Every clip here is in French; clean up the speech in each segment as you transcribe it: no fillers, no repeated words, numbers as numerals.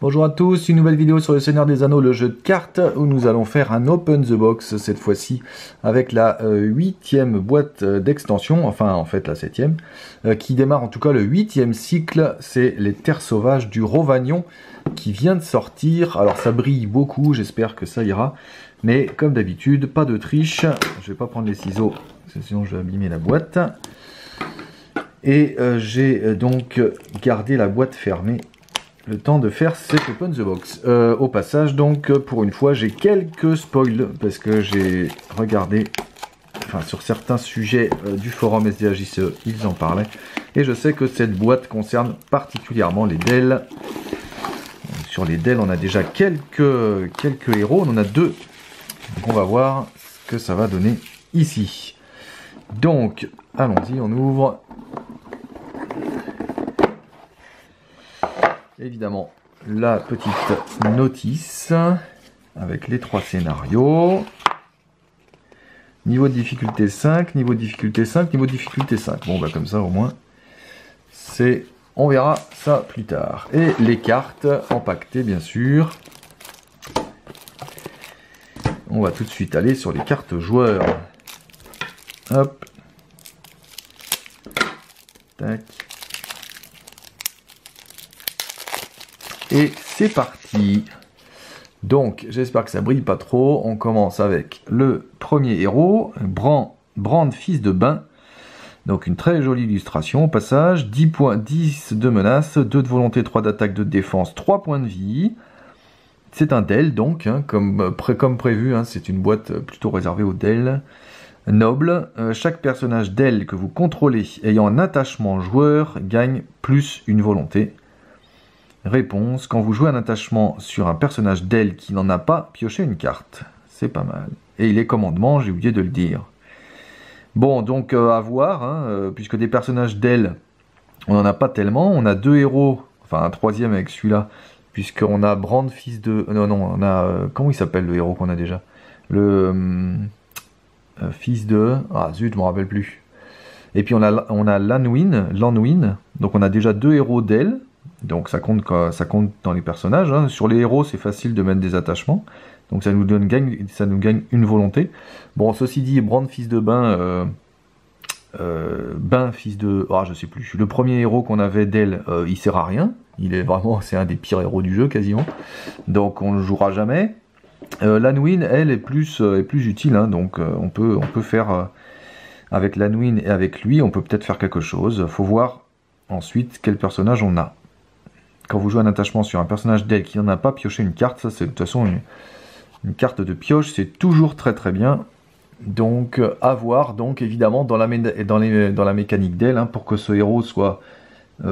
Bonjour à tous, une nouvelle vidéo sur le Seigneur des Anneaux, le jeu de cartes, où nous allons faire un Open the Box, cette fois-ci avec la 8e boîte d'extension, enfin en fait la 7e, qui démarre en tout cas le 8e cycle, c'est les Terres Sauvages du Rhovanion, qui vient de sortir. Alors ça brille beaucoup, j'espère que ça ira, mais comme d'habitude, pas de triche, je vais pas prendre les ciseaux, sinon je vais abîmer la boîte. Et j'ai donc gardé la boîte fermée le temps de faire cet Open the Box. Au passage, donc, pour une fois, j'ai quelques spoils, parce que j'ai regardé, enfin, sur certains sujets du forum SDAJCE, ils en parlaient, et je sais que cette boîte concerne particulièrement les Dell. Sur les Dell, on a déjà quelques héros, on en a deux, donc on va voir ce que ça va donner ici. Donc, allons-y, on ouvre. Évidemment, la petite notice avec les 3 scénarios. Niveau de difficulté 5, niveau de difficulté 5, niveau de difficulté 5. Bon, bah comme ça au moins, c'est... on verra ça plus tard. Et les cartes empaquetées, bien sûr. On va tout de suite aller sur les cartes joueurs. Hop. Tac. Et c'est parti. Donc, j'espère que ça brille pas trop. On commence avec le premier héros, Brand, fils de Bain. Donc, une très jolie illustration au passage. 10 points, 10 de menace, 2 de volonté, 3 d'attaque, 2 de défense, 3 points de vie. C'est un Dell, donc, hein, comme prévu. Hein, c'est une boîte plutôt réservée aux Dell. Noble. Chaque personnage Dell que vous contrôlez ayant un attachement joueur gagne plus une volonté. Réponse, quand vous jouez un attachement sur un personnage Dell qui n'en a pas, piochez une carte. C'est pas mal. Et les commandements, j'ai oublié de le dire. Bon, donc à voir, hein, puisque des personnages Dell, on n'en a pas tellement. On a 2 héros, enfin un troisième avec celui-là, puisqu'on a Brand, fils de... Non, on a... comment il s'appelle le héros qu'on a déjà? Le... fils de... Ah zut, je me rappelle plus. Et puis on a Lanwin, donc on a déjà 2 héros Dell. Donc ça compte dans les personnages. Hein. Sur les héros, c'est facile de mettre des attachements. Donc ça nous gagne une volonté. Bon, ceci dit, Brand, fils de Bain, Bain, fils de... Ah, je sais plus. Le premier héros qu'on avait d'elle, il sert à rien. C'est un des pires héros du jeu, quasiment. Donc on ne le jouera jamais. Lanwin, elle, est plus utile. Hein. Donc on peut faire... avec Lanwin et avec lui, on peut peut-être faire quelque chose. Faut voir ensuite quel personnage on a. Quand vous jouez un attachement sur un personnage d'elle qui n'en a pas, piochez une carte. Ça, c'est de toute façon une carte de pioche, c'est toujours très très bien. Donc, à voir, donc évidemment, dans la mécanique d'elle, hein, pour que ce héros soit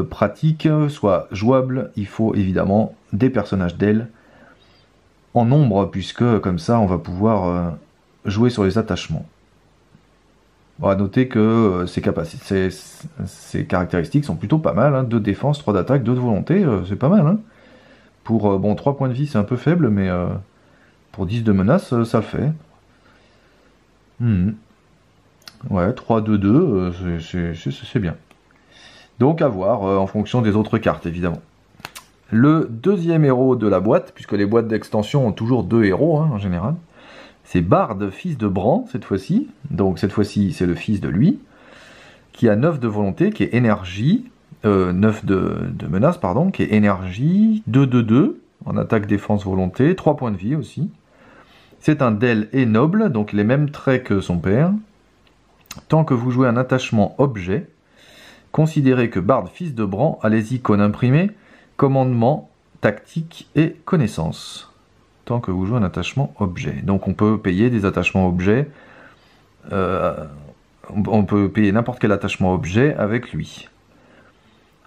pratique, soit jouable, il faut évidemment des personnages d'elle en nombre, puisque comme ça, on va pouvoir jouer sur les attachements. On va noter que ses caractéristiques sont plutôt pas mal, hein. 2 de défense, 3 d'attaque, 2 de volonté, c'est pas mal. Hein. Pour, bon, 3 points de vie, c'est un peu faible, mais pour 10 de menace, ça le fait. Ouais, 3, 2, 2, c'est bien. Donc à voir, en fonction des autres cartes, évidemment. Le deuxième héros de la boîte, puisque les boîtes d'extension ont toujours 2 héros, hein, en général. C'est Bard, fils de Brand, cette fois-ci. Donc cette fois-ci, c'est le fils de lui. Qui a 9 de volonté, qui est énergie. 9 de menace, pardon. Qui est énergie. 2 de 2. En attaque, défense, volonté. 3 points de vie aussi. C'est un Dell et noble. Donc les mêmes traits que son père. Tant que vous jouez un attachement objet, considérez que Bard, fils de Brand, a les icônes imprimées, commandement, tactique et connaissance. Tant que vous jouez un attachement objet. Donc on peut payer des attachements objets. On peut payer n'importe quel attachement objet avec lui.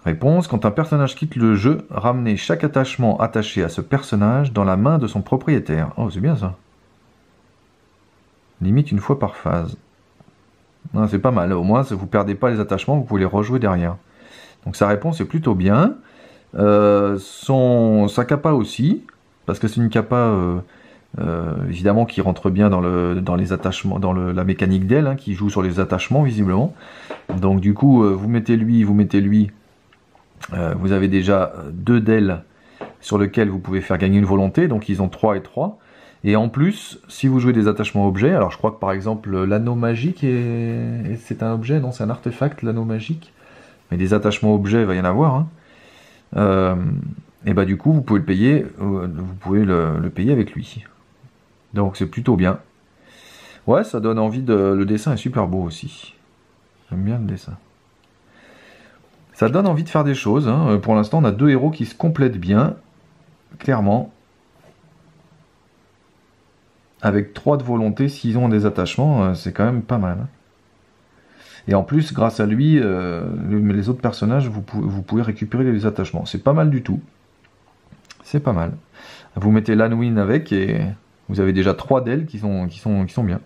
Réponse, quand un personnage quitte le jeu, ramenez chaque attachement attaché à ce personnage dans la main de son propriétaire. Oh, c'est bien ça. Limite une fois par phase. C'est pas mal, au moins vous ne perdez pas les attachements, vous pouvez les rejouer derrière. Donc sa réponse est plutôt bien. Sa capa aussi. Parce que c'est une capa, évidemment, qui rentre bien dans les attachements, dans la mécanique d'elle, hein, qui joue sur les attachements, visiblement. Donc, du coup, vous mettez lui, vous avez déjà 2 d'elle sur lequel vous pouvez faire gagner une volonté, donc ils ont 3 et 3. Et en plus, si vous jouez des attachements objets, alors je crois que par exemple l'anneau magique, c'est un objet, non, c'est un artefact, l'anneau magique, mais des attachements objets, il va y en avoir, hein. Et bah du coup, vous pouvez le payer avec lui. Donc c'est plutôt bien. Ouais, ça donne envie le dessin est super beau aussi. J'aime bien le dessin. Ça donne envie de faire des choses, hein. Pour l'instant, on a 2 héros qui se complètent bien, clairement. Avec 3 de volonté, s'ils ont des attachements, c'est quand même pas mal. Et en plus, grâce à lui, les autres personnages, vous pouvez récupérer les attachements. C'est pas mal du tout. C'est pas mal. Vous mettez l'Anwin avec et vous avez déjà 3 d'ailes qui sont bien.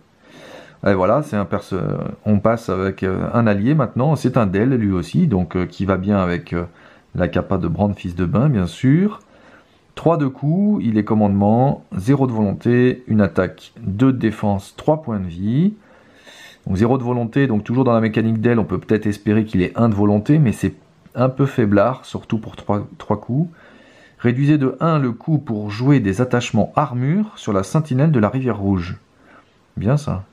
Et voilà, on passe avec un allié maintenant. C'est un Del lui aussi, donc qui va bien avec la capa de Brand, fils de bain, bien sûr. 3 de coups, il est commandement, 0 de volonté, une attaque, 2 de défense, 3 points de vie. Donc 0 de volonté, donc toujours dans la mécanique d'aile, on peut peut-être espérer qu'il ait 1 de volonté, mais c'est un peu faiblard, surtout pour 3 coups. Réduisez de 1 le coût pour jouer des attachements armure sur la sentinelle de la rivière rouge. Bien ça.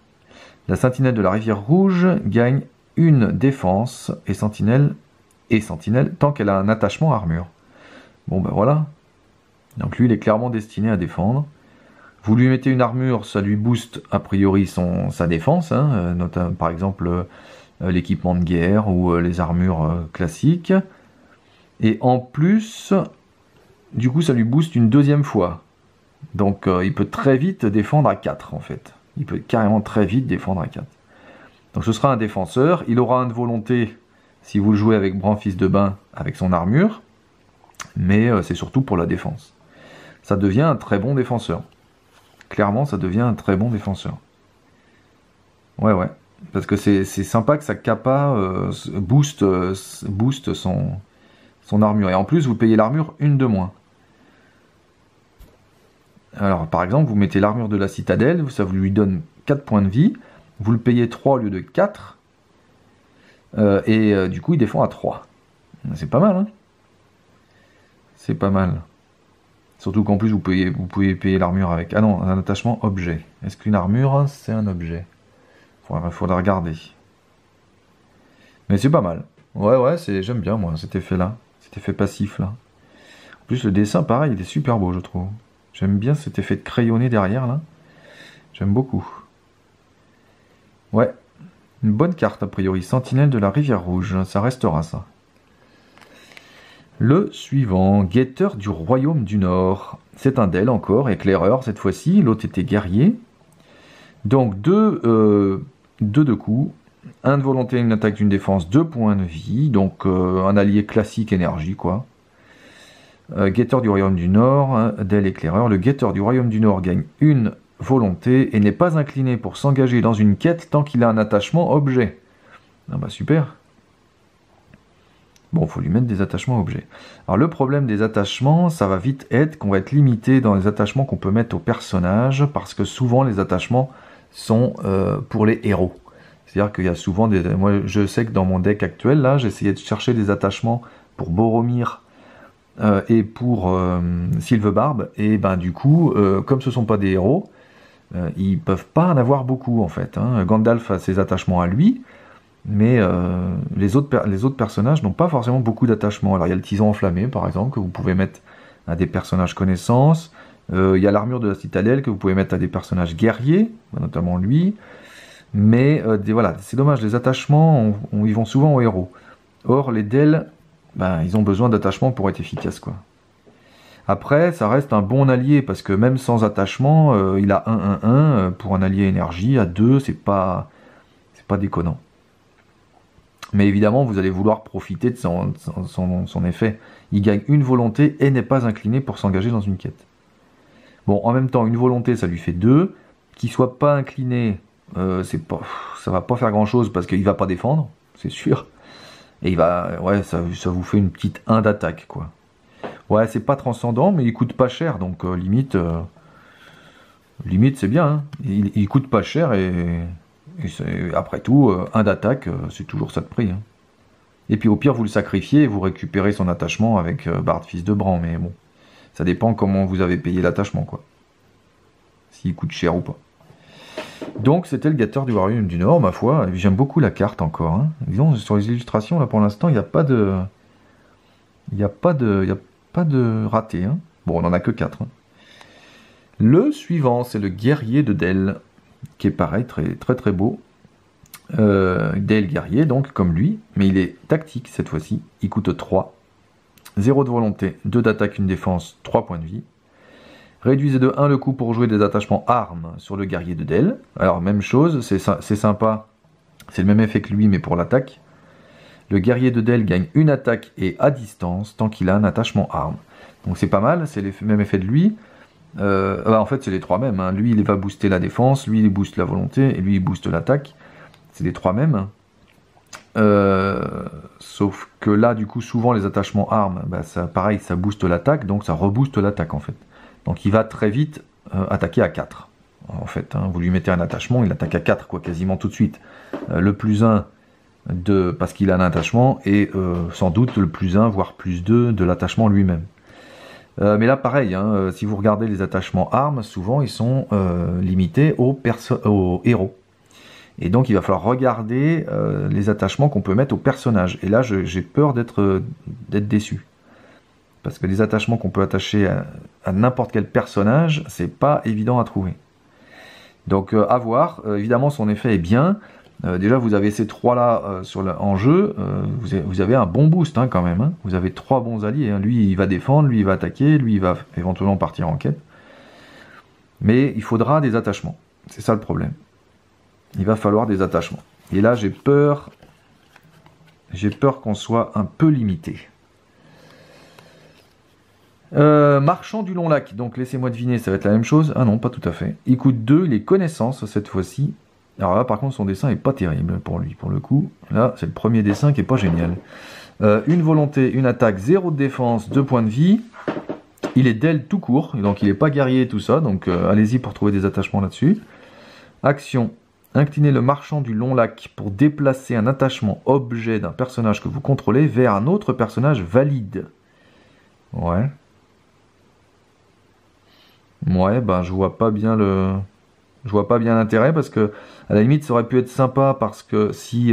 La sentinelle de la rivière rouge gagne une défense et sentinelle tant qu'elle a un attachement armure. Bon ben voilà. Donc lui il est clairement destiné à défendre. Vous lui mettez une armure, ça lui booste a priori sa défense, hein, notamment par exemple l'équipement de guerre ou les armures classiques. Et en plus, du coup ça lui booste une deuxième fois. Donc il peut très vite défendre à 4 en fait. Il peut carrément très vite défendre à 4. Donc ce sera un défenseur. Il aura un de volonté si vous le jouez avec Bran, fils de bain, avec son armure. Mais c'est surtout pour la défense. Ça devient un très bon défenseur. Clairement, ça devient un très bon défenseur. Ouais. Parce que c'est sympa que sa capa booste son armure. Et en plus, vous payez l'armure une de moins. Alors, par exemple, vous mettez l'armure de la citadelle, ça vous lui donne 4 points de vie, vous le payez 3 au lieu de 4, et du coup, il défend à 3. C'est pas mal, hein? C'est pas mal. Surtout qu'en plus, vous pouvez payer l'armure avec... Ah non, un attachement objet. Est-ce qu'une armure, c'est un objet? Faudra regarder. Mais c'est pas mal. Ouais, j'aime bien, moi, cet effet-là. Cet effet passif-là. En plus, le dessin, pareil, il est super beau, je trouve. J'aime bien cet effet de crayonné derrière, là. J'aime beaucoup. Ouais. Une bonne carte, a priori. Sentinelle de la rivière rouge. Ça restera, ça. Le suivant. Guetteur du royaume du Nord. C'est un Del, encore. Éclaireur, cette fois-ci. L'autre était guerrier. Donc, 2 de coups. 1 de volonté, une attaque, d'une défense. 2 points de vie. Donc, un allié classique énergie, quoi. Guetteur du royaume du Nord, hein, Del éclaireur. Le guetteur du royaume du Nord gagne une volonté et n'est pas incliné pour s'engager dans une quête tant qu'il a un attachement objet. Ah bah super. Bon, il faut lui mettre des attachements objets. Alors le problème des attachements, ça va vite être qu'on va être limité dans les attachements qu'on peut mettre aux personnages, parce que souvent les attachements sont pour les héros. C'est-à-dire qu'il y a souvent des... Moi je sais que dans mon deck actuel, là, j'essayais de chercher des attachements pour Boromir, et pour Sylvebarbe, et ben du coup, comme ce sont pas des héros, ils peuvent pas en avoir beaucoup en fait, hein. Gandalf a ses attachements à lui, mais les autres personnages n'ont pas forcément beaucoup d'attachements. Alors il y a le tison enflammé par exemple, que vous pouvez mettre à des personnages connaissances, il y a l'armure de la citadelle que vous pouvez mettre à des personnages guerriers, notamment lui, mais voilà, c'est dommage, les attachements, ils vont souvent aux héros. Or les Del, ben, ils ont besoin d'attachement pour être efficaces, quoi. Après, ça reste un bon allié, parce que même sans attachement, il a 1-1-1 pour un allié énergie, à 2, c'est pas déconnant. Mais évidemment, vous allez vouloir profiter de son effet. Il gagne une volonté et n'est pas incliné pour s'engager dans une quête. Bon, en même temps, une volonté, ça lui fait 2. Qu'il soit pas incliné, ça va pas faire grand-chose, parce qu'il va pas défendre, c'est sûr. Et ça vous fait une petite 1 d'attaque, quoi. Ouais, c'est pas transcendant, mais il coûte pas cher, donc limite c'est bien, hein. Il coûte pas cher, et après tout, 1 d'attaque, c'est toujours ça de prix, hein. Et puis au pire, vous le sacrifiez, et vous récupérez son attachement avec Bard, fils de Bran, mais bon, Ça dépend comment vous avez payé l'attachement, quoi. S'il coûte cher ou pas. Donc c'était le Gâteur du Royaume du Nord, ma foi. J'aime beaucoup la carte encore. Hein. Disons, sur les illustrations, là pour l'instant, il n'y a pas de... Il n'y a pas de raté. Hein. Bon, on n'en a que 4. Hein. Le suivant, c'est le Guerrier de Dell, qui est pareil, très très, très beau. Dell guerrier, donc comme lui, mais il est tactique cette fois-ci. Il coûte 3. 0 de volonté, 2 d'attaque, 1 défense, 3 points de vie. Réduisez de 1 le coût pour jouer des attachements armes sur le guerrier de Dell. Alors même chose, c'est sympa, c'est le même effet que lui mais pour l'attaque. Le guerrier de Dell gagne une attaque et à distance tant qu'il a un attachement arme. Donc c'est pas mal, c'est le même effet de lui. En fait c'est les 3 mêmes, hein. Lui il va booster la défense, lui il booste la volonté et lui il booste l'attaque. C'est les 3 mêmes. Sauf que là du coup souvent les attachements armes, ça, pareil ça booste l'attaque, donc ça rebooste l'attaque en fait. Donc il va très vite attaquer à 4. En fait, hein, vous lui mettez un attachement, il attaque à 4 quoi, quasiment tout de suite. Le plus 1 parce qu'il a un attachement et sans doute le plus 1 voire plus 2 de l'attachement lui-même. Mais là pareil, hein, si vous regardez les attachements armes, souvent ils sont limités aux héros. Et donc il va falloir regarder les attachements qu'on peut mettre aux personnages. Et là j'ai peur d'être déçu. Parce que les attachements qu'on peut attacher à n'importe quel personnage, c'est pas évident à trouver. Donc à voir, évidemment son effet est bien. Déjà vous avez ces 3 là en jeu, vous avez un bon boost hein, quand même. Hein. Vous avez 3 bons alliés. Hein. Lui il va défendre, lui il va attaquer, lui il va éventuellement partir en quête. Mais il faudra des attachements. C'est ça le problème. Il va falloir des attachements. Et là j'ai peur qu'on soit un peu limité. Marchand du Long Lac, donc laissez-moi deviner, ça va être la même chose. Ah non, pas tout à fait. Il coûte 2, il est connaissance cette fois-ci. Alors là, par contre, son dessin est pas terrible pour lui, pour le coup. Là, c'est le premier dessin qui est pas génial. Une volonté, une attaque, 0 de défense, 2 points de vie. Il est Dell tout court, donc il n'est pas guerrier et tout ça, donc allez-y pour trouver des attachements là-dessus. Action. Inclinez le Marchand du Long Lac pour déplacer un attachement objet d'un personnage que vous contrôlez vers un autre personnage valide. Ouais. Ouais, je vois pas bien l'intérêt parce que à la limite ça aurait pu être sympa parce que si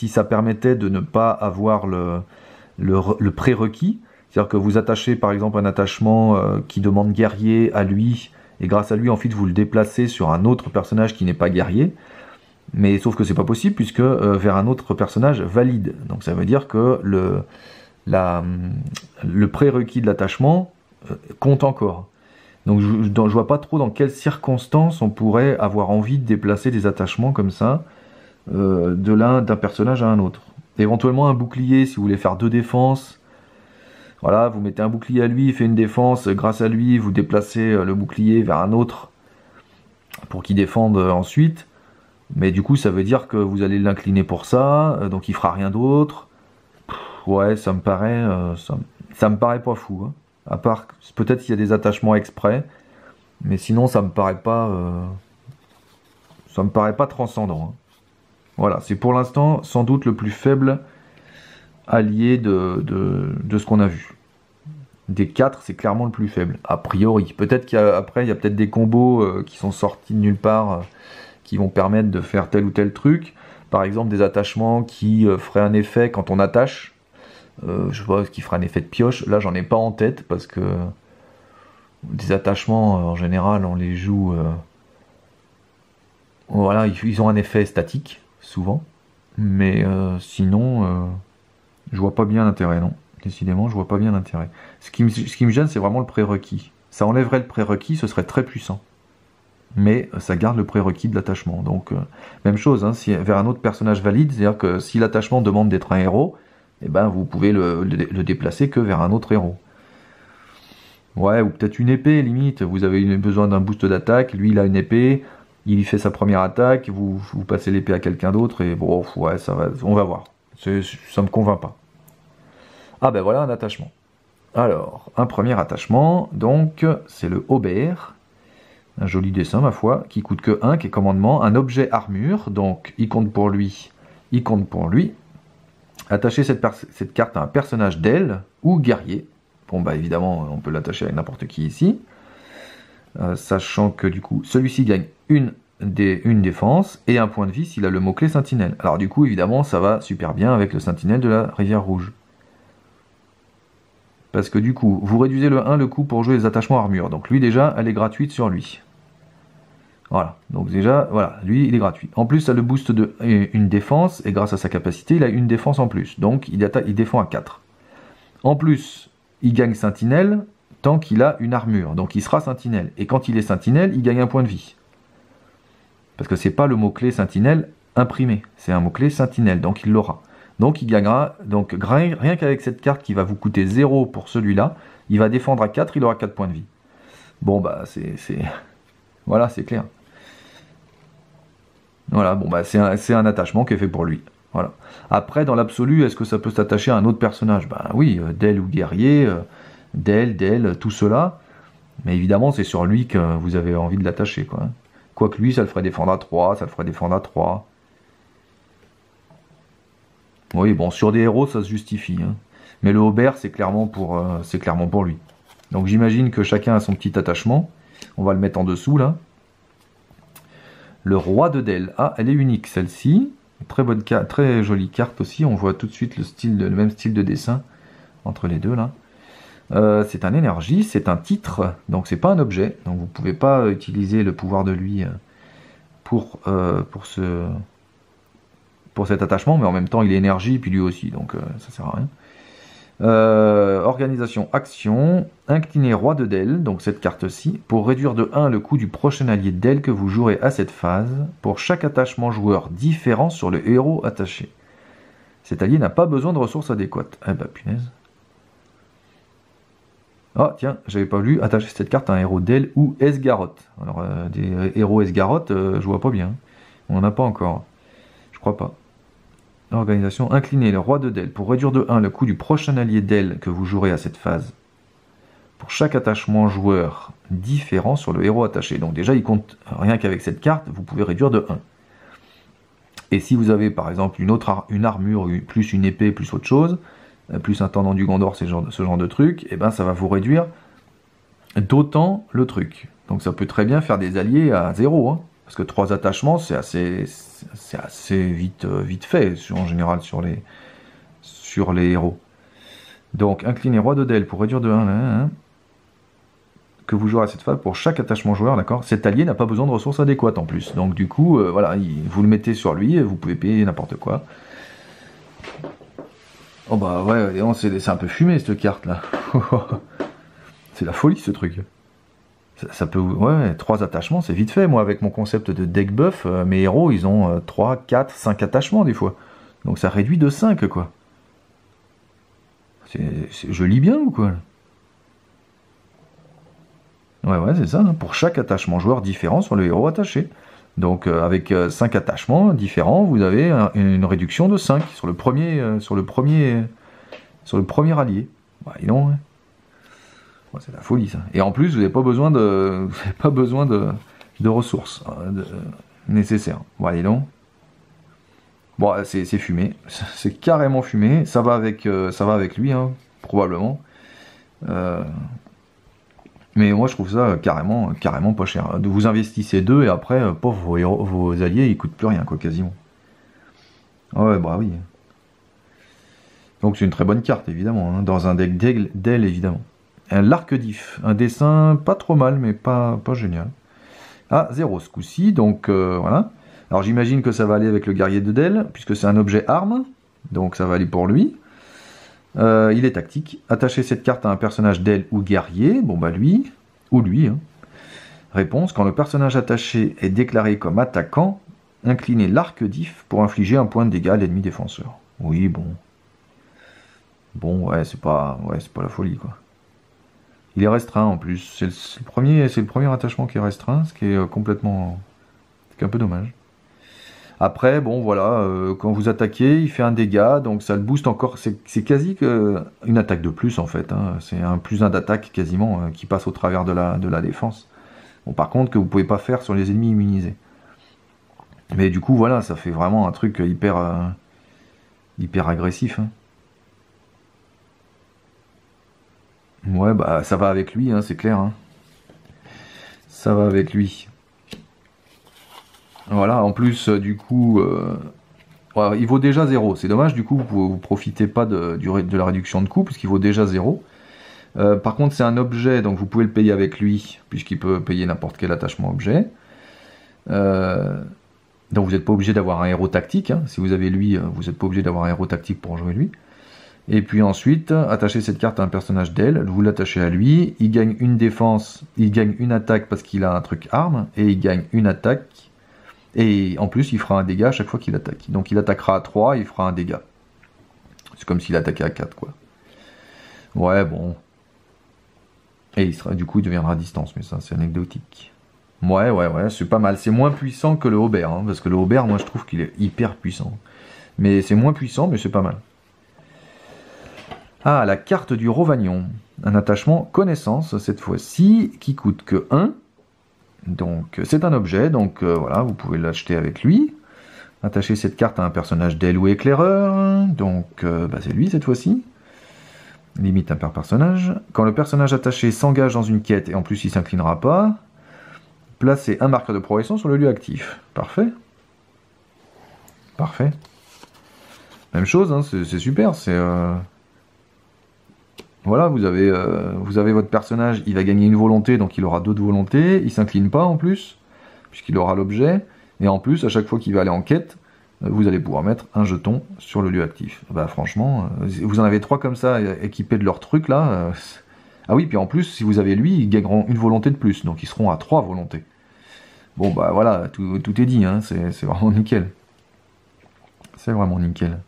ça permettait de ne pas avoir le prérequis, c'est-à-dire que vous attachez par exemple un attachement qui demande guerrier à lui et grâce à lui ensuite vous le déplacez sur un autre personnage qui n'est pas guerrier, mais sauf que c'est pas possible puisque vers un autre personnage valide. Donc ça veut dire que le prérequis de l'attachement compte encore. Donc je vois pas trop dans quelles circonstances on pourrait avoir envie de déplacer des attachements comme ça d'un personnage à un autre. Éventuellement un bouclier si vous voulez faire 2 défenses. Voilà, vous mettez un bouclier à lui, il fait une défense, grâce à lui vous déplacez le bouclier vers un autre pour qu'il défende ensuite. Mais du coup ça veut dire que vous allez l'incliner pour ça, donc il fera rien d'autre. Ouais, ça me paraît pas fou. Hein. À part, peut-être qu'il y a des attachements exprès, mais sinon ça me paraît pas transcendant. Hein. Voilà, c'est pour l'instant sans doute le plus faible allié de ce qu'on a vu. Des 4, c'est clairement le plus faible, a priori. Peut-être qu'après, il y a peut-être des combos qui sont sortis de nulle part, qui vont permettre de faire tel ou tel truc. Par exemple, des attachements qui feraient un effet quand on attache. Je sais pas, ce qui fera un effet de pioche. Là, j'en ai pas en tête parce que des attachements, en général, on les joue. Voilà, ils ont un effet statique, souvent. Mais sinon, je vois pas bien l'intérêt, non. Décidément, je vois pas bien l'intérêt. Ce qui me gêne, c'est vraiment le prérequis. Ça enlèverait le prérequis, ce serait très puissant. Mais ça garde le prérequis de l'attachement. Donc, même chose, hein, si, vers un autre personnage valide, c'est-à-dire que si l'attachement demande d'être un héros, eh ben, vous pouvez le déplacer que vers un autre héros. Ouais, ou peut-être une épée, limite. Vous avez besoin d'un boost d'attaque, lui il a une épée, il y fait sa première attaque, vous passez l'épée à quelqu'un d'autre, et bon, ouais, on va voir. Ça me convainc pas. Ah ben voilà un attachement. Alors, un premier attachement, donc, c'est le Aubert. Un joli dessin, ma foi, qui coûte que 1, qui est commandement. Un objet armure, donc il compte pour lui, il compte pour lui. Attachez cette carte à un personnage d'aile ou guerrier. Bon bah évidemment, on peut l'attacher avec n'importe qui ici. Sachant que du coup, celui-ci gagne une défense et un point de vie s'il a le mot-clé sentinelle. Alors du coup, évidemment, ça va super bien avec le sentinelle de la rivière rouge. Parce que du coup, vous réduisez le 1 le coût pour jouer les attachements armure. Donc lui déjà, elle est gratuite sur lui. Voilà, donc déjà, voilà, lui il est gratuit. En plus, ça le booste de une défense, et grâce à sa capacité, il a une défense en plus. Donc il défend à 4. En plus, il gagne sentinelle tant qu'il a une armure. Donc il sera sentinelle. Et quand il est sentinelle, il gagne un point de vie. Parce que c'est pas le mot-clé sentinelle imprimé, c'est un mot-clé sentinelle, donc il l'aura. Donc il gagnera, donc rien qu'avec cette carte qui va vous coûter 0 pour celui-là, il va défendre à 4, il aura 4 points de vie. Bon bah voilà, c'est clair. Voilà, bon bah c'est un attachement qui est fait pour lui. Voilà. Après, dans l'absolu, est-ce que ça peut s'attacher à un autre personnage? Ben oui, Del ou guerrier, Del, tout cela. Mais évidemment, c'est sur lui que vous avez envie de l'attacher, quoi. Quoique lui, ça le ferait défendre à 3, ça le ferait défendre à 3. Oui, bon, sur des héros, ça se justifie. Hein. Mais le Aubert, c'est clairement pour lui. Donc j'imagine que chacun a son petit attachement. On va le mettre en dessous, là. Le roi de Del. Ah, elle est unique, celle-ci. Très jolie carte aussi. On voit tout de suite le même style de dessin entre les deux, là. C'est un énergie, c'est un titre, donc c'est pas un objet, donc vous pouvez pas utiliser le pouvoir de lui pour cet attachement, mais en même temps il est énergie, puis lui aussi, donc ça sert à rien. Organisation, action, incliner roi de Del, donc cette carte-ci, pour réduire de 1 le coût du prochain allié Del que vous jouerez à cette phase, pour chaque attachement joueur différent sur le héros attaché. Cet allié n'a pas besoin de ressources adéquates. Eh bah punaise. Ah tiens, j'avais pas vu attacher cette carte à un héros Del ou Esgaroth. Alors des héros Esgaroth, je vois pas bien. On n'en a pas encore. Je crois pas. Organisation, incliner le roi de Del pour réduire de 1 le coût du prochain allié Del que vous jouerez à cette phase. Pour chaque attachement joueur différent sur le héros attaché. Donc déjà, il compte rien qu'avec cette carte, vous pouvez réduire de 1. Et si vous avez par exemple une armure, plus une épée, plus autre chose, plus un tendant du Gondor, ce genre de truc, et ben ça va vous réduire d'autant le truc. Donc ça peut très bien faire des alliés à 0, hein, parce que 3 attachements, c'est assez vite fait, en général, sur les héros. Donc, incliner roi de Del pour réduire de 1, que vous jouerez à cette phase pour chaque attachement joueur, d'accord. Cet allié n'a pas besoin de ressources adéquates en plus. Donc du coup, voilà, vous le mettez sur lui, et vous pouvez payer n'importe quoi. Oh bah ouais, c'est un peu fumé cette carte là. C'est la folie ce truc. Ça peut... Ouais, 3 attachements, c'est vite fait. Moi, avec mon concept de deck buff, mes héros, ils ont 3, 4, 5 attachements des fois. Donc ça réduit de 5, quoi. Je lis bien ou quoi? Ouais, c'est ça. Hein. Pour chaque attachement joueur différent sur le héros attaché. Donc avec 5 attachements différents, vous avez une réduction de 5 sur le premier allié. Bah, dis donc, hein. Ouais, c'est la folie ça. Et en plus, vous n'avez pas besoin de ressources nécessaires. Bon, allez donc. Bon, c'est fumé. C'est carrément fumé. Ça va avec lui, hein, probablement. Mais moi, je trouve ça carrément pas cher. Vous investissez 2 et après, pauvre, vos alliés, ils coûtent plus rien, quoi, quasiment. Ouais, bah oui. Donc c'est une très bonne carte, évidemment, hein, dans un deck d'elle, évidemment. L'arc d'If, un dessin pas trop mal, mais pas génial. Ah, 0 ce coup-ci, donc voilà. Alors j'imagine que ça va aller avec le guerrier de Del, puisque c'est un objet arme, donc ça va aller pour lui. Il est tactique. Attacher cette carte à un personnage Del ou guerrier, bon bah lui, ou lui. Hein. Réponse, quand le personnage attaché est déclaré comme attaquant, inclinez l'arc d'If pour infliger un point de dégâts à l'ennemi défenseur. Oui, bon. Bon, ouais, c'est pas la folie, quoi. Il est restreint en plus. C'est le premier attachement qui est restreint, ce qui est un peu dommage. Après, bon voilà, quand vous attaquez, il fait un dégât, donc ça le booste encore. C'est quasi une attaque de plus en fait. Hein. C'est un +1 d'attaque quasiment qui passe au travers de la défense. Bon, par contre, que vous pouvez pas faire sur les ennemis immunisés. Mais du coup, voilà, ça fait vraiment un truc hyper agressif. Hein. Ouais, bah ça va avec lui, hein, c'est clair. Hein. Ça va avec lui. Voilà, en plus, du coup, voilà, il vaut déjà 0. C'est dommage, du coup, vous profitez pas de la réduction de coût, puisqu'il vaut déjà 0. Par contre, c'est un objet, donc vous pouvez le payer avec lui, puisqu'il peut payer n'importe quel attachement objet. Donc vous n'êtes pas obligé d'avoir un héros tactique. Hein. Si vous avez lui, vous n'êtes pas obligé d'avoir un héros tactique pour jouer lui. Et puis ensuite, attachez cette carte à un personnage d'elle, vous l'attachez à lui, il gagne une défense, il gagne une attaque parce qu'il a un truc arme, et il gagne une attaque, et en plus il fera un dégât à chaque fois qu'il attaque. Donc il attaquera à 3, il fera un dégât. C'est comme s'il attaquait à 4, quoi. Ouais, bon. Et du coup il deviendra à distance, mais ça c'est anecdotique. Ouais, c'est pas mal. C'est moins puissant que le Aubert, hein, parce que le Aubert, moi je trouve qu'il est hyper puissant. Mais c'est moins puissant, mais c'est pas mal. Ah, la carte du Rovagnon. Un attachement connaissance, cette fois-ci, qui coûte que 1. Donc, c'est un objet, donc voilà, vous pouvez l'acheter avec lui. Attachez cette carte à un personnage d'aile ou éclaireur. Donc, bah, c'est lui cette fois-ci. Limite un par personnage. Quand le personnage attaché s'engage dans une quête, et en plus il s'inclinera pas, placez un marqueur de progression sur le lieu actif. Parfait. Parfait. Même chose, hein, c'est super, c'est... Voilà, vous avez votre personnage, il va gagner une volonté, donc il aura d'autres volontés, il s'incline pas en plus, puisqu'il aura l'objet, et en plus, à chaque fois qu'il va aller en quête, vous allez pouvoir mettre un jeton sur le lieu actif. Bah franchement, vous en avez 3 comme ça, équipés de leur truc là. Ah oui, puis en plus, si vous avez lui, ils gagneront une volonté de plus, donc ils seront à 3 volontés. Bon bah voilà, tout est dit, hein, c'est vraiment nickel. C'est vraiment nickel.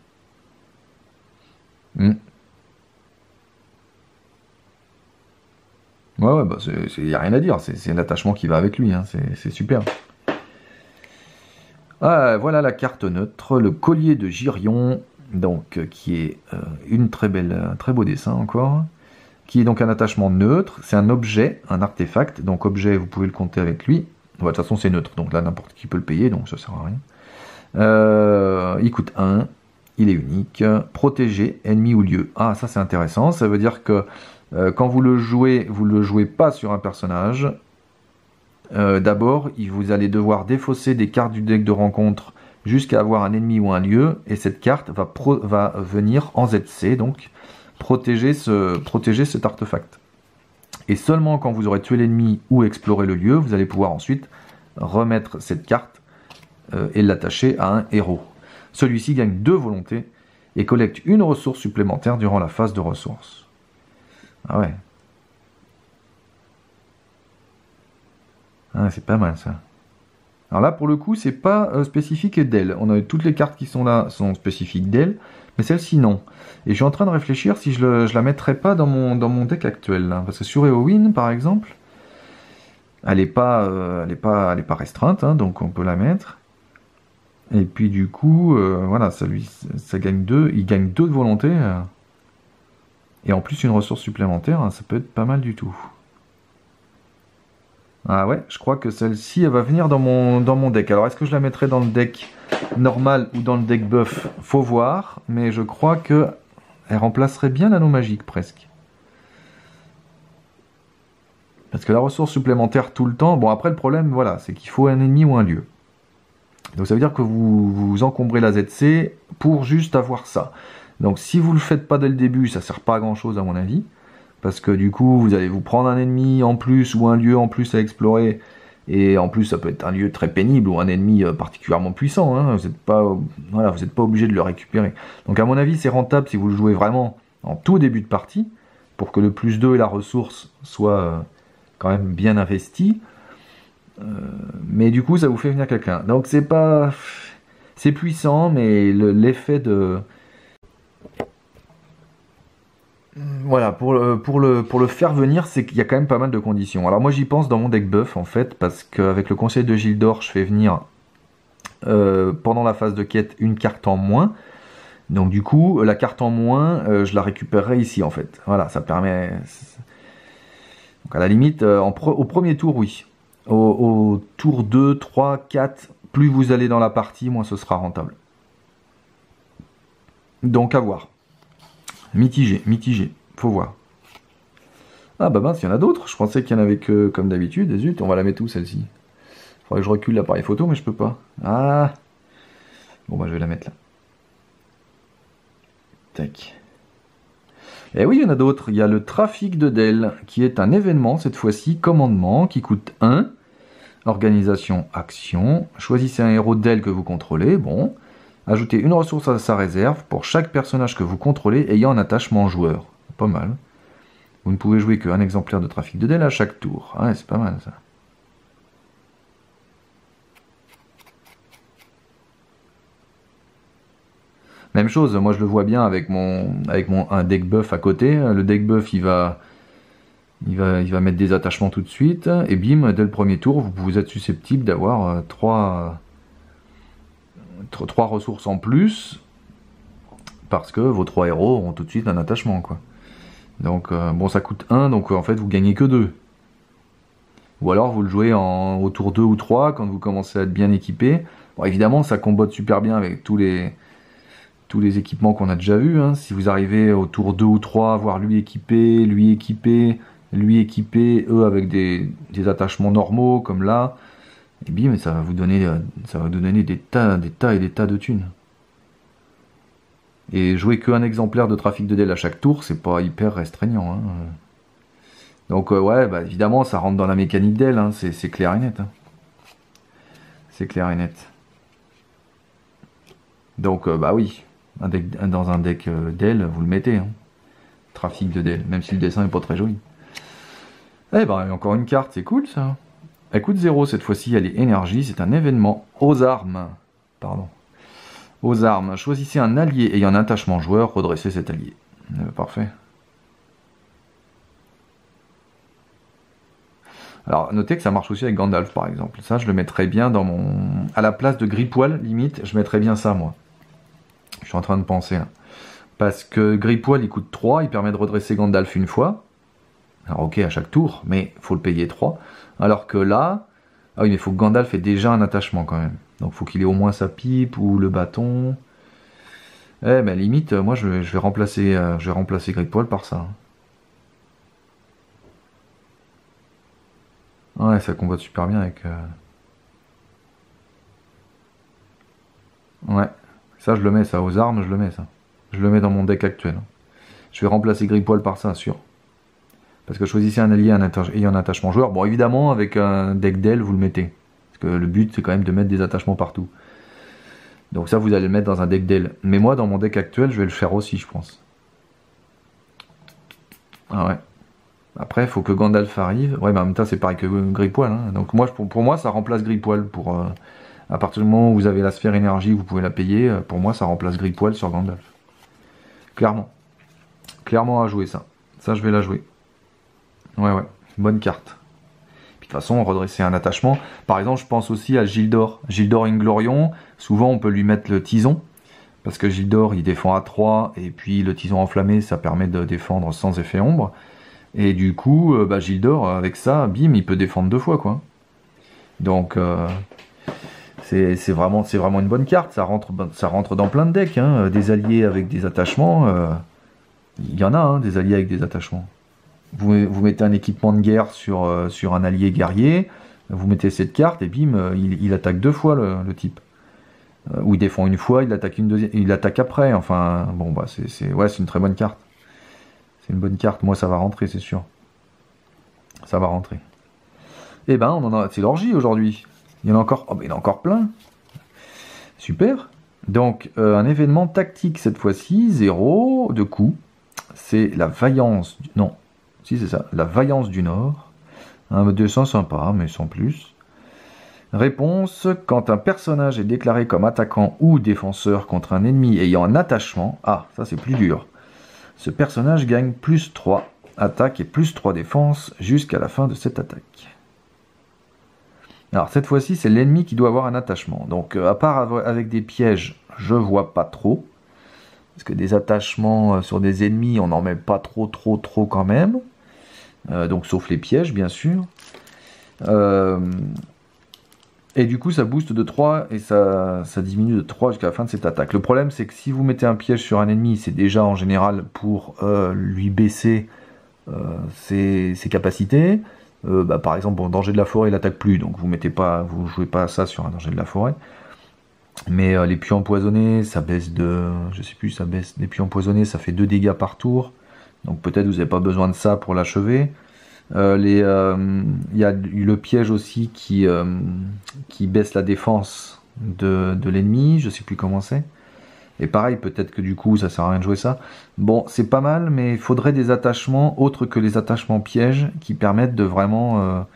Ouais, bah y a rien à dire, c'est l'attachement qui va avec lui, hein, c'est super. Ah, voilà la carte neutre, le collier de Girion, donc qui est un très beau dessin encore, qui est donc un attachement neutre, c'est un objet, un artefact, donc objet vous pouvez le compter avec lui, de toute façon c'est neutre, donc là n'importe qui peut le payer, donc ça sert à rien. Il coûte 1, il est unique, protégé, ennemi ou lieu. Ah ça c'est intéressant, ça veut dire que quand vous le jouez pas sur un personnage. D'abord, vous allez devoir défausser des cartes du deck de rencontre jusqu'à avoir un ennemi ou un lieu, et cette carte va venir en ZC, donc protéger cet artefact. Et seulement quand vous aurez tué l'ennemi ou exploré le lieu, vous allez pouvoir ensuite remettre cette carte et l'attacher à un héros. Celui-ci gagne 2 volontés et collecte une ressource supplémentaire durant la phase de ressources. Ah ouais. Ah, c'est pas mal ça. Alors là, pour le coup, c'est pas spécifique d'elle. On a toutes les cartes qui sont là sont spécifiques d'elle, mais celle-ci non. Et je suis en train de réfléchir si je la mettrais pas dans mon deck actuel. Là. Parce que sur Eowyn, par exemple, elle est pas restreinte, hein, donc on peut la mettre. Et puis du coup, voilà, ça gagne 2. Il gagne 2 de volonté. Et en plus une ressource supplémentaire, hein, ça peut être pas mal du tout. Ah ouais, je crois que celle-ci, elle va venir dans mon deck. Alors, est-ce que je la mettrai dans le deck normal ou dans le deck buff? Faut voir, mais je crois que elle remplacerait bien l'anneau magique, presque. Parce que la ressource supplémentaire tout le temps... Bon, après, le problème, voilà, c'est qu'il faut un ennemi ou un lieu. Donc, ça veut dire que vous encombrez la ZC pour juste avoir ça. Donc, si vous le faites pas dès le début, ça sert pas à grand-chose, à mon avis. Parce que du coup, vous allez vous prendre un ennemi en plus ou un lieu en plus à explorer. Et en plus, ça peut être un lieu très pénible ou un ennemi particulièrement puissant. Hein. Vous n'êtes pas obligé de le récupérer. Donc à mon avis, c'est rentable si vous le jouez vraiment en tout début de partie, pour que le plus 2 et la ressource soient quand même bien investis. Mais du coup, ça vous fait venir quelqu'un. Donc c'est puissant, mais l'effet de... Voilà, pour le faire venir, c'est qu'il y a quand même pas mal de conditions. Alors moi j'y pense dans mon deck buff en fait, parce qu'avec le conseil de Gildor, je fais venir pendant la phase de quête une carte en moins. Donc du coup, la carte en moins, je la récupérerai ici en fait. Voilà, ça permet... Donc à la limite, au premier tour, oui. Au tour 2, 3, 4, plus vous allez dans la partie, moins ce sera rentable. Donc à voir. Mitigé, faut voir. Ah bah mince, il y en a d'autres. Je pensais qu'il y en avait que comme d'habitude. Et zut, on va la mettre où celle-ci? Faudrait que je recule l'appareil photo, mais je peux pas. Ah. Bon bah je vais la mettre là. Tac. Et oui, il y en a d'autres. Il y a le trafic de Dell, qui est un événement, cette fois-ci, commandement, qui coûte 1. Organisation, action. Choisissez un héros Dell que vous contrôlez. Bon. Ajoutez une ressource à sa réserve pour chaque personnage que vous contrôlez ayant un attachement joueur. Pas mal. Vous ne pouvez jouer qu'un exemplaire de trafic de Dell à chaque tour. Ah ouais, c'est pas mal ça. Même chose, moi je le vois bien avec un deck buff à côté. Le deck buff il va mettre des attachements tout de suite. Et bim, dès le premier tour, vous êtes susceptible d'avoir 3 ressources en plus. Parce que vos 3 héros auront tout de suite un attachement, quoi. Donc bon, ça coûte 1, donc en fait vous gagnez que 2. Ou alors vous le jouez au tour 2 ou 3 quand vous commencez à être bien équipé. Bon, évidemment, ça combote super bien avec tous les équipements qu'on a déjà vus. Hein. Si vous arrivez au tour 2 ou 3, voir lui équipé, eux avec des attachements normaux, comme là, et bim, ça va vous donner des tas et des tas de thunes. Et jouer qu'un exemplaire de trafic de Dell à chaque tour, c'est pas hyper restreignant. Hein. Donc ouais, bah, évidemment, ça rentre dans la mécanique Dell, hein. C'est clair et net. Hein. C'est clair et net. Donc bah oui, dans un deck Dell, vous le mettez. Hein. Trafic de Dell, même si le dessin est pas très joli. Eh ben, encore une carte, c'est cool ça. Elle coûte 0 cette fois-ci, elle est énergie, c'est un événement. Aux armes. Pardon. Aux armes. Choisissez un allié ayant un attachement joueur, redressez cet allié. Parfait. Alors, notez que ça marche aussi avec Gandalf, par exemple. Ça, je le mettrais bien dans mon... À la place de Grippoil, limite, je mettrais bien ça, moi. Je suis en train de penser, là. Parce que Grippoil, il coûte 3, il permet de redresser Gandalf une fois. Alors, ok, à chaque tour, mais il faut le payer 3. Alors que là... Ah oui, mais il faut que Gandalf ait déjà un attachement, quand même. Donc, il faut qu'il ait au moins sa pipe ou le bâton. Eh ben, limite, moi, je vais remplacer Grippoil par ça. Ouais, ça combat super bien avec... Ouais, ça je le mets, ça, aux armes, je le mets, ça. Je le mets dans mon deck actuel. Je vais remplacer Grippoil par ça, sûr. Parce que choisissez un allié ayant un attachement joueur. Bon, évidemment, avec un deck Dell, vous le mettez. Parce que le but, c'est quand même de mettre des attachements partout. Donc ça, vous allez le mettre dans un deck Dell. Mais moi, dans mon deck actuel, je vais le faire aussi, je pense. Ah ouais. Après, il faut que Gandalf arrive. Ouais, mais en même temps, c'est pareil que Grippoil. Hein. Donc moi, pour moi, ça remplace Grippoil. À partir du moment où vous avez la sphère énergie, vous pouvez la payer. Pour moi, ça remplace Grippoil sur Gandalf. Clairement. Clairement à jouer, ça. Ça, je vais la jouer. Ouais. Bonne carte. Puis de toute façon, redresser un attachement. Par exemple, je pense aussi à Gildor. Gildor Inglorion. Souvent, on peut lui mettre le tison. Parce que Gildor, il défend à 3. Et puis, le tison enflammé, ça permet de défendre sans effet ombre. Et du coup, Gildor, avec ça, bim, il peut défendre 2 fois, quoi. Donc, c'est vraiment une bonne carte. Ça rentre dans plein de decks. Hein. Des alliés avec des attachements. Il y en a, hein, des alliés avec des attachements. Vous mettez un équipement de guerre sur un allié guerrier. Vous mettez cette carte et bim, il attaque 2 fois le type. Ou il défend une fois, il attaque après. Enfin, bon, bah, c'est une très bonne carte. C'est une bonne carte, moi ça va rentrer, c'est sûr. Ça va rentrer. Eh ben, c'est l'orgie aujourd'hui. Il y en a encore, il y en a encore plein. Super. Donc, un événement tactique cette fois-ci, 0 de coup. C'est la vaillance... Non, si c'est ça, la vaillance du Nord. Un dessin sympa, mais sans plus. Réponse, quand un personnage est déclaré comme attaquant ou défenseur contre un ennemi ayant un attachement... Ah, ça c'est plus dur. Ce personnage gagne plus 3 attaque et plus 3 défense jusqu'à la fin de cette attaque. Alors cette fois-ci, c'est l'ennemi qui doit avoir un attachement. Donc à part avec des pièges, je vois pas trop. Parce que des attachements sur des ennemis, on n'en met pas trop quand même. Donc sauf les pièges, bien sûr. Et du coup, ça booste de 3 et ça diminue de 3 jusqu'à la fin de cette attaque. Le problème, c'est que si vous mettez un piège sur un ennemi, c'est déjà en général pour lui baisser ses capacités. Par exemple, bon, danger de la forêt, il attaque plus, donc vous jouez pas ça sur un danger de la forêt. Mais les puits empoisonnés, ça baisse de, je sais plus, ça baisse. Les puits empoisonnés, ça fait 2 dégâts par tour, donc peut-être vous n'avez pas besoin de ça pour l'achever. Il y a le piège aussi qui baisse la défense de l'ennemi, je sais plus comment c'est. Et pareil, peut-être que du coup, ça sert à rien de jouer ça. Bon, c'est pas mal, mais il faudrait des attachements autres que les attachements pièges qui permettent de vraiment...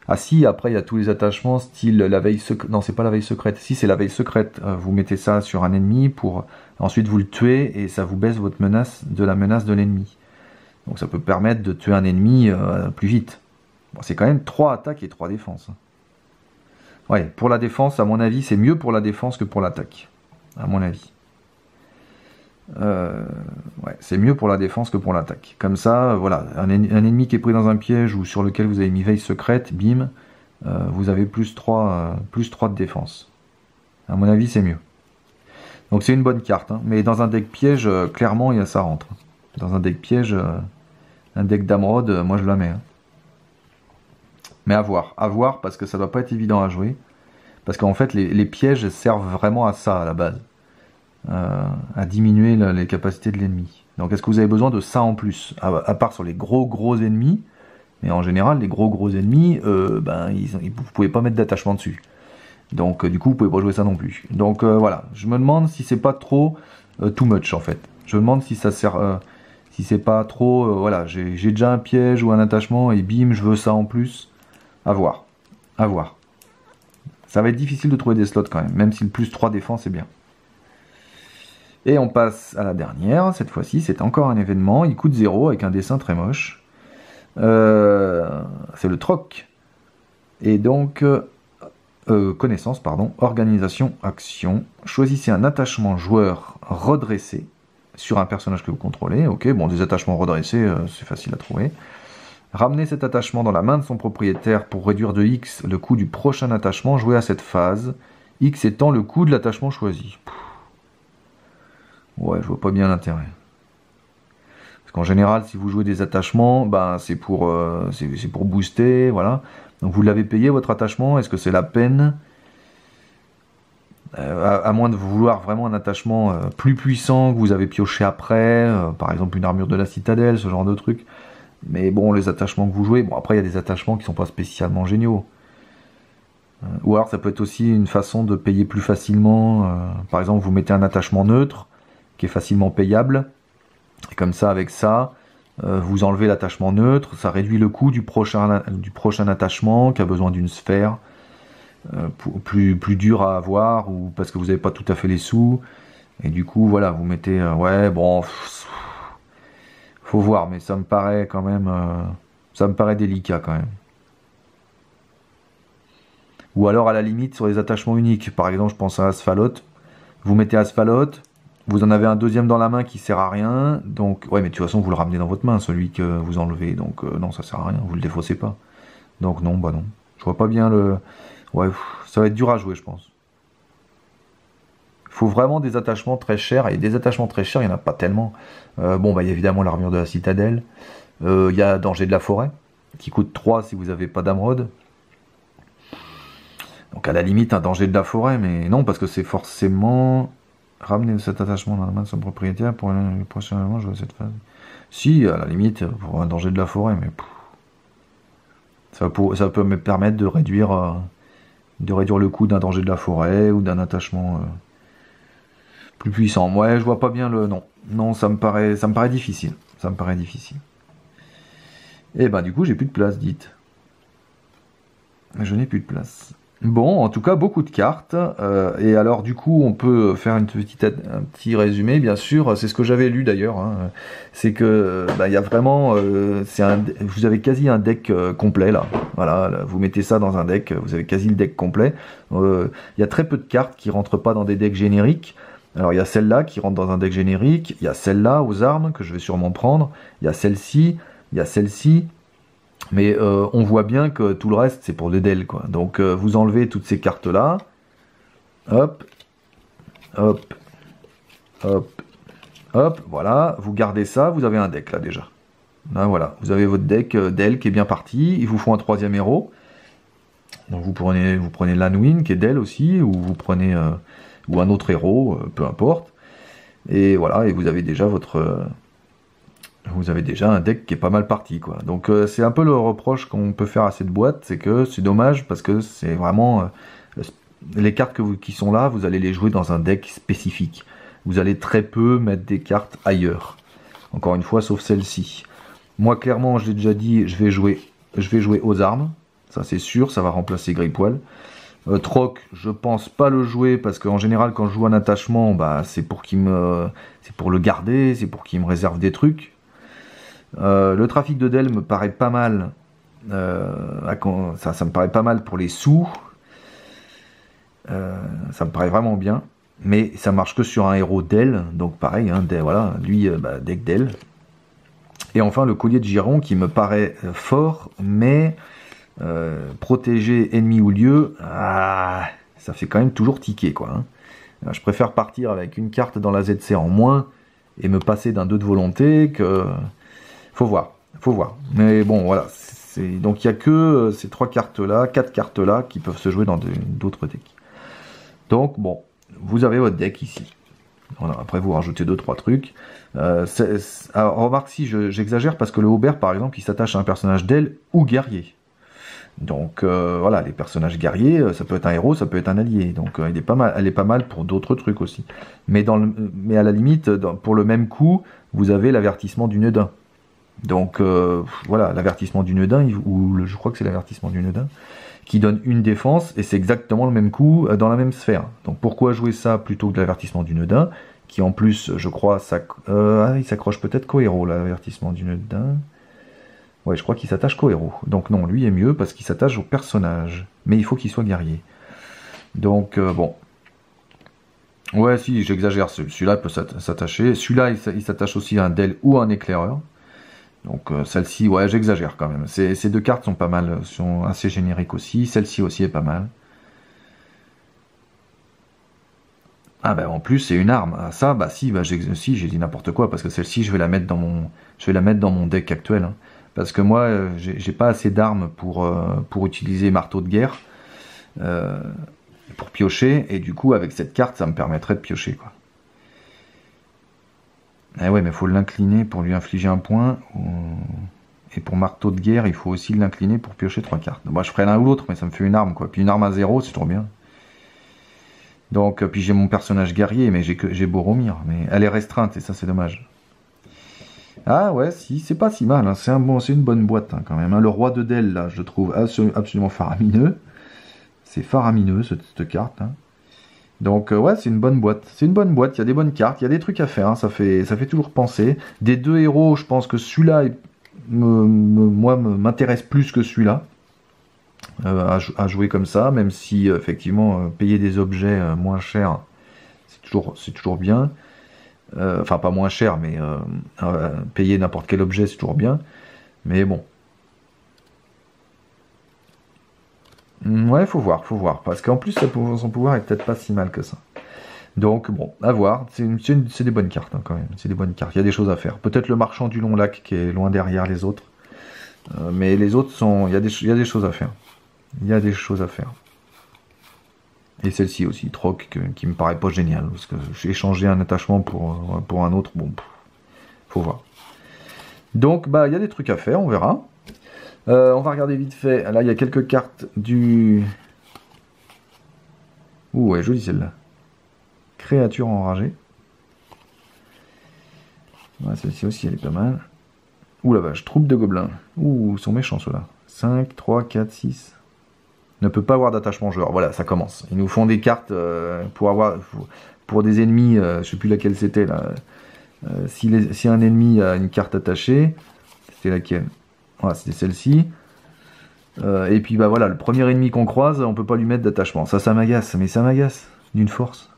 Ah si, après, il y a tous les attachements style la veille secrète. Non, c'est pas la veille secrète. Si, c'est la veille secrète. Vous mettez ça sur un ennemi pour... Ensuite, vous le tuez et ça vous baisse votre menace de la menace de l'ennemi. Donc ça peut permettre de tuer un ennemi plus vite. Bon, c'est quand même 3 attaques et 3 défenses. Ouais, pour la défense, à mon avis, c'est mieux pour la défense que pour l'attaque. À mon avis. Ouais, c'est mieux pour la défense que pour l'attaque. Comme ça, voilà, un ennemi qui est pris dans un piège ou sur lequel vous avez mis veille secrète, bim, vous avez plus 3 de défense. À mon avis, c'est mieux. Donc c'est une bonne carte, hein. Mais dans un deck piège, clairement, ça rentre. Dans un deck piège, un deck d'Amrod, moi je la mets. Hein. Mais à voir, parce que ça doit pas être évident à jouer. Parce qu'en fait, les pièges servent vraiment à ça, à la base. À diminuer les capacités de l'ennemi. Donc est-ce que vous avez besoin de ça en plus, à part sur les gros ennemis, mais en général, les gros ennemis, vous pouvez pas mettre d'attachement dessus. Donc du coup, vous pouvez pas jouer ça non plus. Donc voilà, je me demande si c'est pas trop too much en fait. Je me demande si ça sert... si c'est pas trop... voilà, j'ai déjà un piège ou un attachement et bim, je veux ça en plus. À voir. À voir. Ça va être difficile de trouver des slots quand même si le plus 3 défense est bien. Et on passe à la dernière, cette fois-ci c'est encore un événement, il coûte 0 avec un dessin très moche. C'est le troc. Et donc, connaissance, pardon, organisation, action. Choisissez un attachement joueur redressé sur un personnage que vous contrôlez. Ok, bon, des attachements redressés, c'est facile à trouver. Ramenez cet attachement dans la main de son propriétaire pour réduire de X le coût du prochain attachement joué à cette phase, X étant le coût de l'attachement choisi. Ouais, je vois pas bien l'intérêt. Parce qu'en général, si vous jouez des attachements, c'est pour booster, voilà. Donc vous l'avez payé votre attachement, est-ce que c'est la peine à moins de vouloir vraiment un attachement plus puissant que vous avez pioché après, par exemple une armure de la citadelle, ce genre de truc. Mais bon, les attachements que vous jouez, bon après il y a des attachements qui sont pas spécialement géniaux. Ou alors ça peut être aussi une façon de payer plus facilement. Par exemple, vous mettez un attachement neutre qui est facilement payable. Et comme ça, avec ça, vous enlevez l'attachement neutre, ça réduit le coût du prochain attachement qui a besoin d'une sphère plus dur à avoir ou parce que vous n'avez pas tout à fait les sous. Et du coup, voilà, vous mettez... ouais, bon... faut voir, mais ça me paraît quand même... ça me paraît délicat quand même. Ou alors à la limite sur les attachements uniques. Par exemple, je pense à Asphalot. Vous mettez Asphalot, vous en avez un deuxième dans la main qui sert à rien. Donc, ouais, mais de toute façon, vous le ramenez dans votre main, celui que vous enlevez. Donc, non, ça sert à rien, vous le défaussez pas. Donc, non, non. Je vois pas bien le... Ouais, ça va être dur à jouer, je pense. Il faut vraiment des attachements très chers. Et des attachements très chers, il n'y en a pas tellement. Il y a évidemment l'armure de la citadelle. Il y a Danger de la forêt, qui coûte 3 si vous n'avez pas d'Amrod. Donc à la limite un danger de la forêt, mais non, parce que c'est forcément... Ramener cet attachement dans la main de son propriétaire pour le prochain moment jouer cette phase. Si, à la limite, pour un danger de la forêt, mais... Ça peut me permettre de réduire le coût d'un danger de la forêt ou d'un attachement plus puissant. Ouais, je vois pas bien le... Non, non, ça me paraît difficile. Ça me paraît difficile. Et du coup, j'ai plus de place, dites. Je n'ai plus de place. Bon, en tout cas, beaucoup de cartes. Et alors, du coup, on peut faire un petit résumé, bien sûr. C'est ce que j'avais lu d'ailleurs. Hein. C'est que, il y a vraiment, vous avez quasi un deck complet là. Voilà, là, vous mettez ça dans un deck, vous avez quasi le deck complet. Il y a très peu de cartes qui rentrent pas dans des decks génériques. Alors, il y a celle-là qui rentre dans un deck générique. Il y a celle-là aux armes que je vais sûrement prendre. Il y a celle-ci. Il y a celle-ci. Mais on voit bien que tout le reste, c'est pour des DEL, quoi. Donc, vous enlevez toutes ces cartes-là. Hop. Hop. Hop. Hop. Voilà. Vous gardez ça. Vous avez un deck, là, déjà. Là, voilà, vous avez votre deck d'El qui est bien parti. Il vous faut un troisième héros. Donc vous prenez Lanwin qui est d'El aussi, ou vous prenez ou un autre héros, peu importe. Et voilà, et vous avez déjà un deck qui est pas mal parti, quoi. Donc c'est un peu le reproche qu'on peut faire à cette boîte, c'est que c'est dommage parce que c'est vraiment les cartes qui sont là, vous allez les jouer dans un deck spécifique. Vous allez très peu mettre des cartes ailleurs. Encore une fois, sauf celle-ci. Moi, clairement, je l'ai déjà dit, je vais jouer aux armes. Ça, c'est sûr, ça va remplacer Gripoil. Troc, je pense pas le jouer parce qu'en général, quand je joue un attachement, bah, c'est pour le garder, c'est pour qu'il me réserve des trucs. Le trafic de Del me paraît pas mal. Ça me paraît pas mal pour les sous. Ça me paraît vraiment bien. Mais ça marche que sur un héros d'El. Donc pareil, hein, voilà, lui, deck d'El. Et enfin le collier de Giron qui me paraît fort, mais protéger ennemi ou lieu, ça fait quand même toujours tiquer, quoi. Hein. Je préfère partir avec une carte dans la ZC en moins et me passer d'un 2 de volonté que... Faut voir. Mais bon, voilà. Donc il n'y a que ces 4 cartes-là qui peuvent se jouer dans d'autres decks. Donc bon, vous avez votre deck ici. Voilà, après vous rajoutez 2-3 trucs. Alors, remarque si j'exagère parce que le Aubert par exemple il s'attache à un personnage d'El ou guerrier. Donc voilà, les personnages guerriers, ça peut être un héros, ça peut être un allié. Donc elle est pas mal pour d'autres trucs aussi. Mais à la limite, pour le même coup, vous avez l'avertissement du Nedin. Donc voilà, l'avertissement du Nedin, je crois que c'est l'avertissement du Nedin, qui donne une défense, et c'est exactement le même coup dans la même sphère. Donc pourquoi jouer ça plutôt que l'avertissement du Nedin, qui en plus, je crois, il s'accroche peut-être qu'au héros, l'avertissement du Nedin. Ouais, je crois qu'il s'attache qu'au héros. Donc non, lui est mieux parce qu'il s'attache au personnage. Mais il faut qu'il soit guerrier. Donc bon. Ouais, si, j'exagère. Celui-là peut s'attacher. Celui-là, il s'attache aussi à un Del ou à un éclaireur. Donc celle-ci, ouais, j'exagère quand même. Ces 2 cartes sont pas mal, sont assez génériques aussi. Celle-ci aussi est pas mal. Ah bah en plus c'est une arme. Ah, ça, bah si, j'ai dit n'importe quoi parce que celle-ci, je vais la mettre dans mon deck actuel. Hein. Parce que moi, j'ai pas assez d'armes pour utiliser marteau de guerre, pour piocher, et du coup, avec cette carte, ça me permettrait de piocher, quoi. Eh ouais, mais il faut l'incliner pour lui infliger un point, et pour marteau de guerre, il faut aussi l'incliner pour piocher 3 cartes. Moi, je ferai l'un ou l'autre, mais ça me fait une arme, quoi. Puis une arme à 0, c'est trop bien. Donc, puis j'ai mon personnage guerrier, mais j'ai Boromir, mais elle est restreinte, et ça, c'est dommage. Ah ouais, si, c'est pas si mal, hein. C'est une bonne boîte hein, quand même. Hein. Le roi de Del, là, je trouve absolument faramineux. C'est faramineux, cette carte. Hein. Donc ouais, c'est une bonne boîte. C'est une bonne boîte, il y a des bonnes cartes, il y a des trucs à faire, hein. Ça fait toujours penser. Des 2 héros, je pense que celui-là, m'intéresse plus que celui-là. À jouer comme ça, même si, effectivement, payer des objets moins chers, c'est toujours bien. Enfin pas moins cher, mais payer n'importe quel objet c'est toujours bien, mais bon. Ouais, faut voir, parce qu'en plus son pouvoir est peut-être pas si mal que ça. Donc bon, à voir, c'est des bonnes cartes hein, quand même, c'est des bonnes cartes, il y a des choses à faire. Peut-être le marchand du long lac qui est loin derrière les autres, mais les autres il y a des choses à faire. Il y a des choses à faire. Et celle-ci aussi, Troc, qui me paraît pas génial, parce que j'ai échangé un attachement pour un autre, bon, faut voir. Donc, bah, il y a des trucs à faire, on verra. On va regarder vite fait, là, il y a quelques cartes du... Ouh, ouais, jolie celle-là. Créature enragée. Ouais, celle-ci aussi, elle est pas mal. Ouh la vache, troupe de gobelins. Ouh, ils sont méchants ceux-là. 5, 3, 4, 6... Ne peut pas avoir d'attachement joueur. Voilà, ça commence. Ils nous font des cartes pour des ennemis, je sais plus laquelle c'était là. Si un ennemi a une carte attachée, c'était laquelle? Voilà, c'était celle-ci. Et puis bah voilà, le premier ennemi qu'on croise, on peut pas lui mettre d'attachement. Ça m'agace, mais ça m'agace d'une force.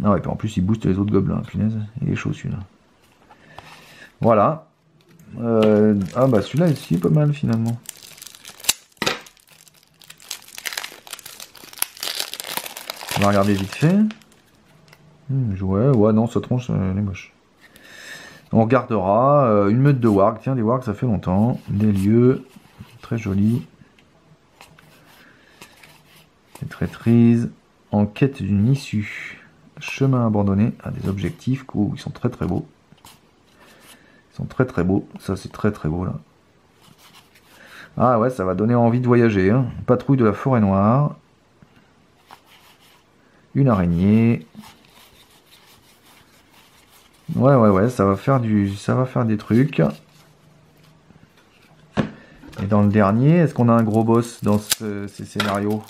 Ah ouais, puis en plus il booste les autres gobelins, punaise, il est chaud celui-là. Voilà. Ah bah celui-là ici est pas mal finalement. On va regarder vite fait. Ouais, non, sa tronche, elle est moche. On regardera une meute de wargs. Tiens, des wargs, ça fait longtemps. Des lieux. Très jolis. Des traîtrises. En quête d'une issue. Chemin abandonné. Ah, des objectifs. Cool. Ils sont très très beaux. Ils sont très très beaux. Ça, c'est très très beau là. Ah ouais, ça va donner envie de voyager. Hein. Patrouille de la forêt noire. Une araignée. Ouais, ça va faire des trucs. Et dans le dernier, est-ce qu'on a un gros boss dans ces scénarios?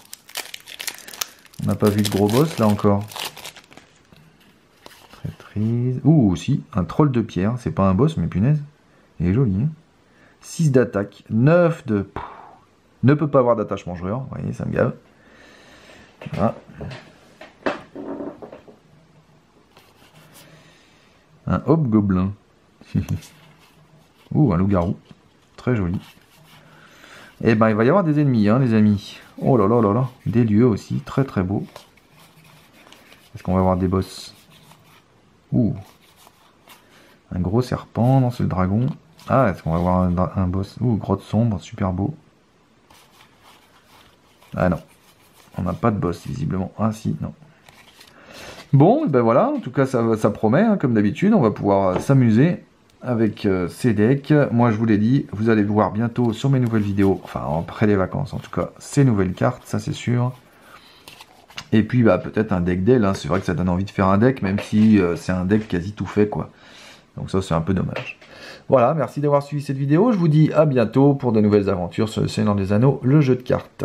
On n'a pas vu de gros boss là encore. Traîtrise. Ouh, si, un troll de pierre. C'est pas un boss, mais punaise. Il est joli. Hein, 6 d'attaque, 9 de... Pff, ne peut pas avoir d'attachement joueur. Vous voyez, ça me gave. Voilà. Un hobgoblin. Ouh, un loup-garou. Très joli. Et ben, il va y avoir des ennemis, hein, les amis. Oh là là là là. Des lieux aussi. Très très beaux. Est-ce qu'on va avoir des boss? Ouh. Un gros serpent. Non, c'est le dragon. Ah, est-ce qu'on va avoir un boss? Ouh, grotte sombre. Super beau. Ah non. On n'a pas de boss, visiblement. Ah si, non. Bon, ben voilà, en tout cas ça promet, hein, comme d'habitude, on va pouvoir s'amuser avec ces decks. Moi je vous l'ai dit, vous allez voir bientôt sur mes nouvelles vidéos, enfin après les vacances en tout cas, ces nouvelles cartes, ça c'est sûr. Et puis bah peut-être un deck d'elle, hein. C'est vrai que ça donne envie de faire un deck, même si c'est un deck quasi tout fait quoi. Donc ça c'est un peu dommage. Voilà, merci d'avoir suivi cette vidéo, je vous dis à bientôt pour de nouvelles aventures sur le Seigneur des Anneaux, le jeu de cartes.